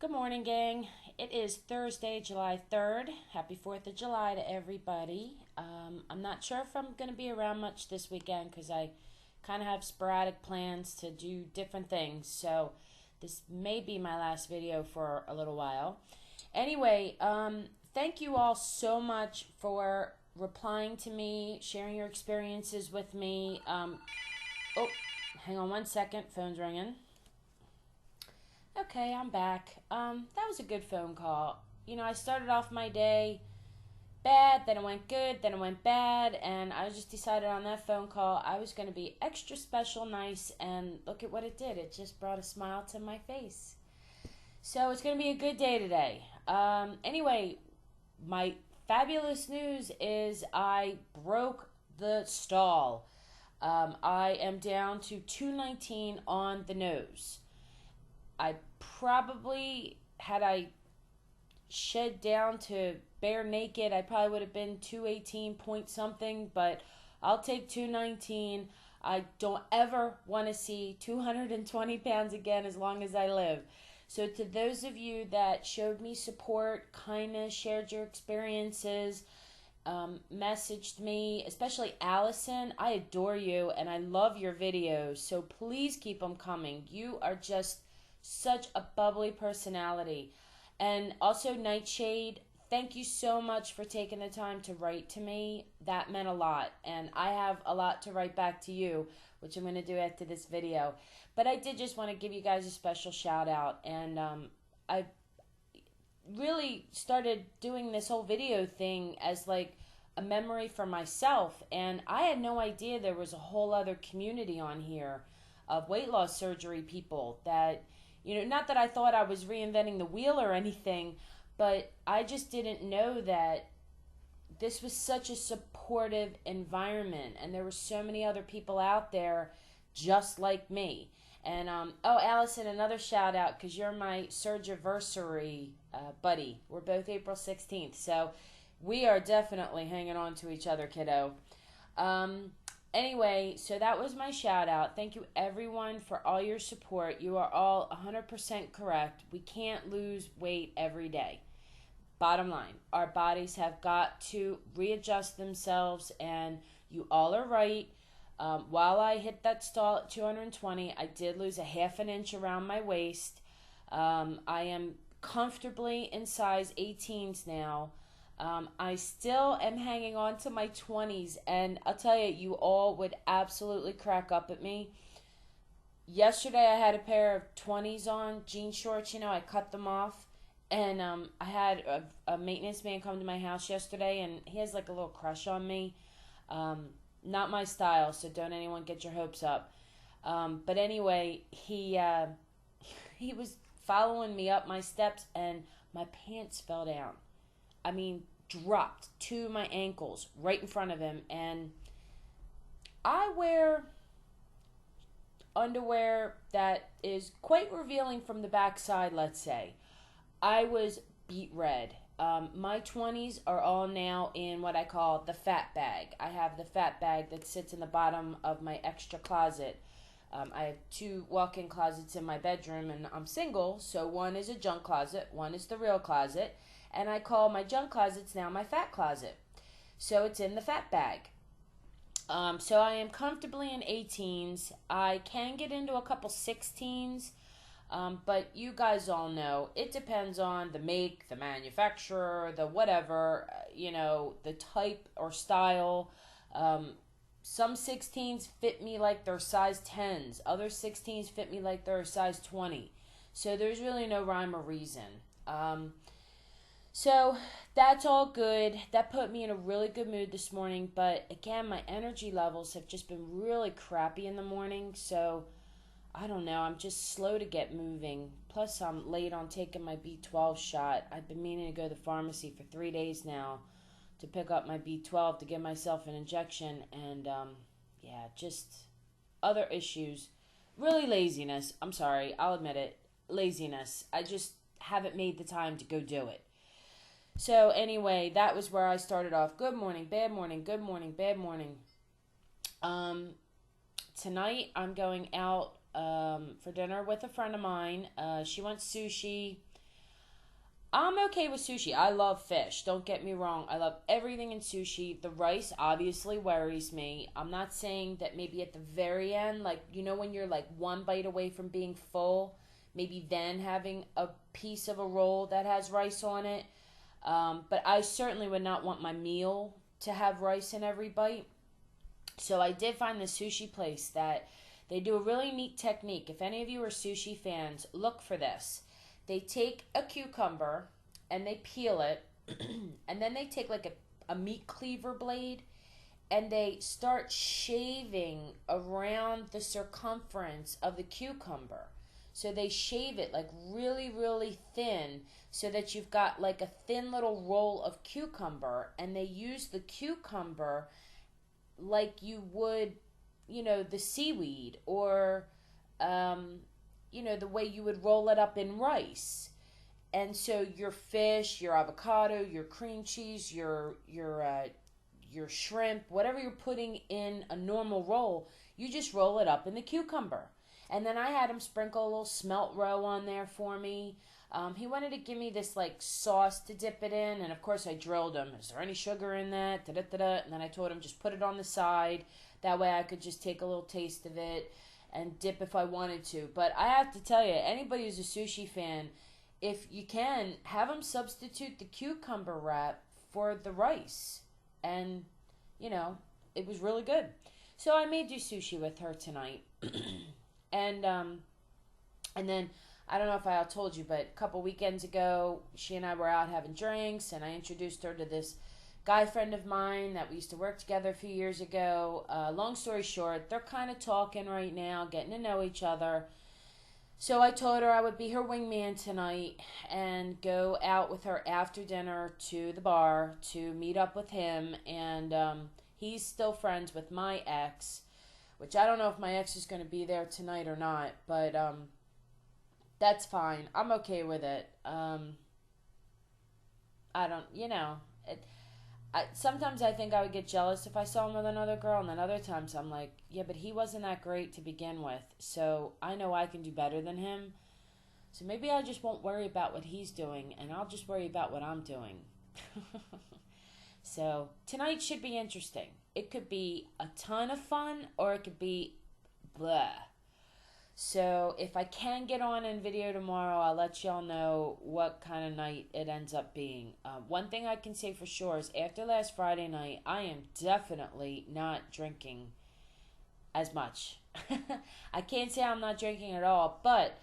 Good morning, gang. It is Thursday, July 3rd. Happy 4th of July to everybody. I'm not sure if I'm going to be around much this weekend because I kind of have sporadic plans to do different things. So this may be my last video for a little while. Anyway, thank you all so much for replying to me, sharing your experiences with me. Oh, hang on one second. Phone's ringing. Okay, I'm back. That was a good phone call. I started off my day bad, then it went good, then it went bad, and I just decided on that phone call I was going to be extra special nice, and look at what it did. It just brought a smile to my face. So it's going to be a good day today. Anyway, my fabulous news is I broke the stall. I am down to 219 on the nose. I probably, had I shed down to bare naked, I probably would have been 218 point something, but I'll take 219. I don't ever want to see 220 pounds again as long as I live. So to those of you that showed me support, kindness, shared your experiences, messaged me, especially Allison, I adore you and I love your videos. So please keep them coming. You are just such a bubbly personality. And also Nightshade, thank you so much for taking the time to write to me. That meant a lot, and I have a lot to write back to you, which I'm going to do after this video. But I did just want to give you guys a special shout out, and I really started doing this whole video thing as like a memory for myself, and I had no idea there was a whole other community on here of weight loss surgery people that, not that I thought I was reinventing the wheel or anything, but I just didn't know that this was such a supportive environment and there were so many other people out there just like me. And oh, Allison, another shout out because you're my Surgiversary buddy. We're both April 16th, so we are definitely hanging on to each other, kiddo. Anyway, so that was my shout out. Thank you everyone for all your support. You are all 100% correct. We can't lose weight every day. Bottom line, our bodies have got to readjust themselves, and you all are right. While I hit that stall at 220, I did lose a half an inch around my waist. I am comfortably in size 18s now. I still am hanging on to my 20s, and I'll tell you, you all would absolutely crack up at me. Yesterday, I had a pair of 20s on, jean shorts, I cut them off, and I had a maintenance man come to my house yesterday, and he has like a little crush on me. Not my style, so don't anyone get your hopes up. But anyway, he was following me up my steps, and my pants fell down. I mean, dropped to my ankles right in front of him. And I wear underwear that is quite revealing from the backside, let's say. I was beet red. My 20s are all now in what I call the fat bag. I have the fat bag that sits in the bottom of my extra closet. I have two walk-in closets in my bedroom, and I'm single, so one is a junk closet, one is the real closet. And I call my junk closets now my fat closet. So it's in the fat bag. So I am comfortably in 18s. I can get into a couple 16s, but you guys all know it depends on the make, the manufacturer, the whatever, the type or style. Some 16s fit me like they're size 10s. Other 16s fit me like they're size 20. So there's really no rhyme or reason. So that's all good. That put me in a really good mood this morning. But again, my energy levels have just been really crappy in the morning. So I don't know. I'm just slow to get moving. Plus, I'm late on taking my B12 shot. I've been meaning to go to the pharmacy for 3 days now to pick up my B12 to give myself an injection. And yeah, just other issues. Really laziness. I'm sorry. I'll admit it. Laziness. I just haven't made the time to go do it. So anyway, that was where I started off. Good morning, bad morning, good morning, bad morning. Tonight I'm going out for dinner with a friend of mine. She wants sushi. I'm okay with sushi. I love fish. Don't get me wrong. I love everything in sushi. The rice obviously worries me. I'm not saying that maybe at the very end, like, when you're like one bite away from being full, maybe then having a piece of a roll that has rice on it. But I certainly would not want my meal to have rice in every bite. So I did find this sushi place that they do a really neat technique. If any of you are sushi fans, look for this. They take a cucumber and they peel it, and then they take like a meat cleaver blade and they start shaving around the circumference of the cucumber. So they shave it like really, really thin so that you've got like a thin little roll of cucumber, and they use the cucumber like you would, the seaweed, or, the way you would roll it up in rice. And so your fish, your avocado, your cream cheese, your shrimp, whatever you're putting in a normal roll, you just roll it up in the cucumber. And then I had him sprinkle a little smelt roe on there for me. He wanted to give me this like sauce to dip it in, and of course I drilled him. Is there any sugar in that? And then I told him just put it on the side. That way I could just take a little taste of it and dip if I wanted to. But I have to tell you, anybody who's a sushi fan, if you can, have them substitute the cucumber wrap for the rice. And, it was really good. So I may do sushi with her tonight. And then, I don't know if I told you, but a couple weekends ago, she and I were out having drinks, and I introduced her to this guy friend of mine that we used to work together a few years ago. Long story short, they're kind of talking right now, getting to know each other. So I told her I would be her wingman tonight and go out with her after dinner to the bar to meet up with him. And he's still friends with my ex, which I don't know if my ex is going to be there tonight or not, but that's fine. I'm okay with it. I don't, sometimes I think I would get jealous if I saw him with another girl, and then other times I'm like, yeah, but he wasn't that great to begin with, so I know I can do better than him. So maybe I just won't worry about what he's doing, and I'll just worry about what I'm doing. So tonight should be interesting. It could be a ton of fun, or it could be blah. So if I can get on in video tomorrow, I'll let y'all know what kind of night it ends up being. One thing I can say for sure is after last Friday night, I am definitely not drinking as much. I can't say I'm not drinking at all, but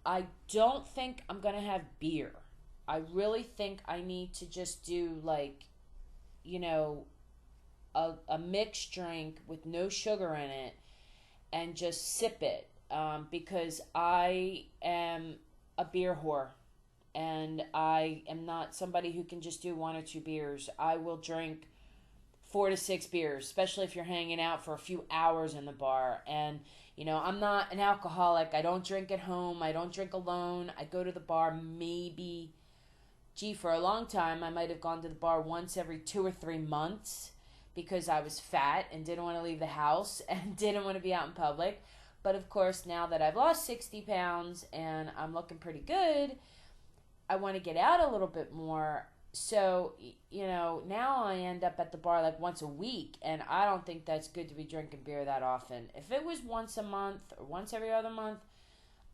I don't think I'm going to have beer. I really think I need to just do like, a mixed drink with no sugar in it and just sip it. Because I am a beer whore, and I am not somebody who can just do 1 or 2 beers. I will drink 4 to 6 beers, especially if you're hanging out for a few hours in the bar. And, I'm not an alcoholic. I don't drink at home. I don't drink alone. I go to the bar maybe, for a long time, I might have gone to the bar once every 2 or 3 months because I was fat and didn't want to leave the house and didn't want to be out in public. But of course, now that I've lost 60 pounds and I'm looking pretty good, I want to get out a little bit more. So, now I end up at the bar like once a week, and I don't think that's good to be drinking beer that often. If it was once a month or once every other month,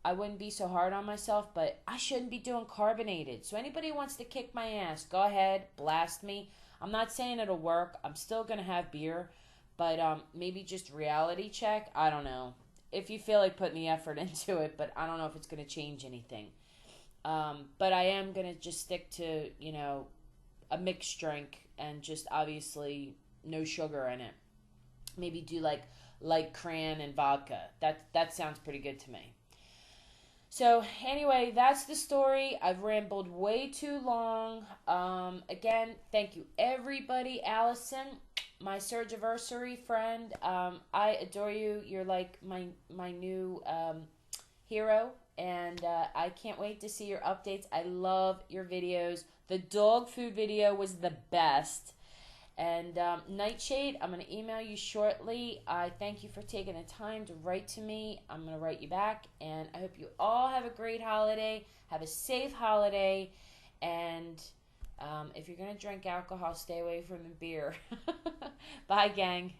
I wouldn't be so hard on myself, but I shouldn't be doing carbonated. So anybody who wants to kick my ass, go ahead, blast me. I'm not saying it'll work. I'm still going to have beer, but maybe just reality check. I don't know. If you feel like putting the effort into it, but I don't know if it's going to change anything. But I am going to just stick to, a mixed drink and just obviously no sugar in it. Maybe do like light cran and vodka. That sounds pretty good to me. So anyway, that's the story. I've rambled way too long. Again, thank you everybody. Allison, my Surgiversary friend, I adore you. You're like my new hero, and I can't wait to see your updates. I love your videos. The dog food video was the best. And Nightshade, I'm going to email you shortly. I thank you for taking the time to write to me. I'm going to write you back, and I hope you all have a great holiday. Have a safe holiday, And if you're going to drink alcohol, stay away from the beer. Bye, gang.